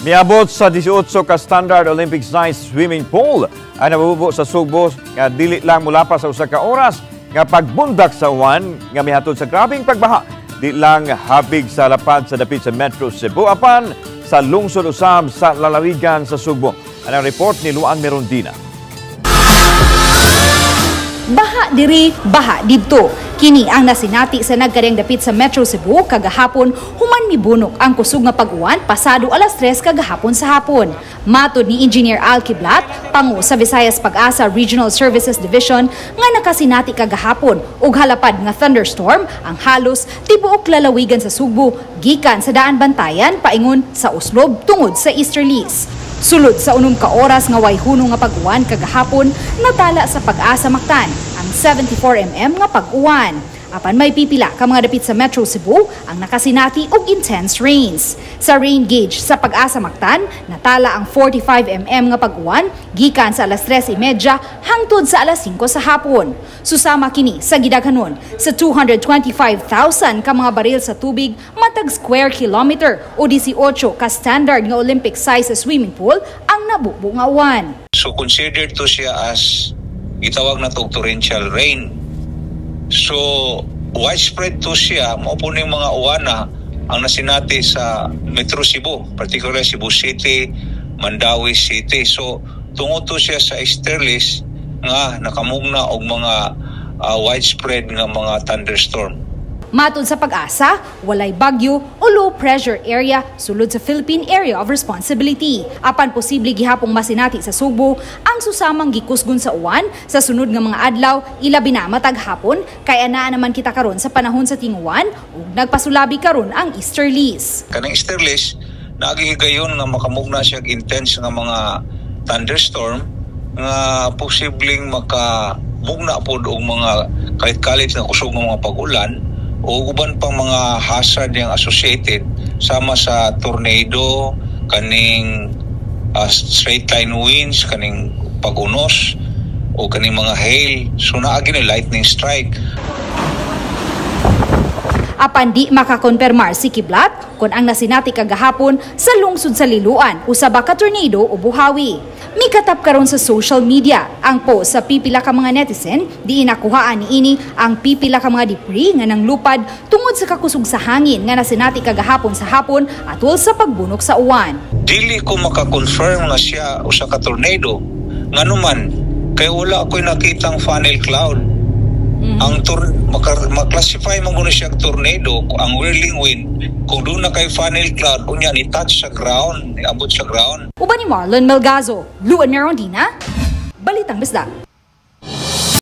Miabot sa 18 ka standard Olympic size swimming pool ang nabubuo sa Subo nga dili lang mula pa sa usa ka oras nga pagbundak sa uwan nga mihatod sa grabing pagbaha. Di lang habig sa lapad sa dapit sa Metro Cebu apan sa lungsod usab sa lalawigan sa Subo. Ang report ni Luan Merondina. Baha diri, baha didto. Kini ang nasinati sa nagkareng dapit sa Metro Cebu kagahapon human mibunok ang kusog nga pag-uwan pasado alas 3 kagahapon sa hapon. Matod ni Engineer Al Kiblat, pangu sa Visayas Pag-asa Regional Services Division nga nakasinati kagahapon ug halapad nga thunderstorm ang halos tibuok lalawigan sa Subo gikan sa Daan Bantayan paingon sa Uslob tungod sa Easterlies. Sulod sa 6 ka oras nga way hunong nga pag-uwan kagahapon, natala sa Pag-asa Mactan ang 74 mm nga pag-uwan. Apan may pipila ka mga dapit sa Metro Cebu ang nakasinati og intense rains. Sa rain gauge sa Pag-asa Mactan, natala ang 45 mm nga pag-uwan gikan sa alas 3:30 hangtod sa alas 5 sa hapon. Susama kini sa gidaghanon sa 225,000 ka mga baril sa tubig matag square kilometer o 18 ka standard nga Olympic size swimming pool ang nabubo nga uwan. So considered to siya as itawag na to torrential rain. So widespread to siya, mao po ning mga uwana ang nasinati sa Metro Cebu, particularly Cebu City, Mandawi City. So tungod to siya sa easterlies nga nakamugna og mga widespread nga mga thunderstorm. Matod sa Pag-asa, walay bagyo o low pressure area sulod sa Philippine Area of Responsibility. Apan posible gihapong masinati sa Subo ang susamang gikusgon sa uwan sa sunod nga mga adlaw ilabi na matag hapon kay ana naman kita karon sa panahon sa tinguwan ug nagpasulabi karon ang easterlies. Kanang easterlies nagihigayon nga makamugna siya intense nga mga thunderstorm nga posibleng makamugna pod og mga kalit-kalit nga kusog nga mga pag-ulan o uban pang mga hazard yang associated sama sa tornado, kaning straight line winds, kaning pag-unos o kaning mga hail. So naagi ni lightning strike. Apan di makakonfirmar si Kiblat kung ang nasinati kagahapon sa lungsod sa Liloan usaba ka tornado o buhawi. Mikatap karon sa social media ang post sa pipila ka mga netizen di inakuhaan niini ang pipila ka mga debris nga nanglupad tungod sa kakusog sa hangin nga nasinati kagahapon sa hapon atol sa pagbunok sa uwan. Dili ko maka-confirm nga siya usa ka tornado nganuman kay wala ko'y nakitang funnel cloud. Ang maklasify man guna siya tornado ang whirling wind kung doon na kay funnel cloud unya ni touch sa ground, ni abot sa ground. Uban ni Marlon Melgazo, Luan Merondina, Balitang Bisdak.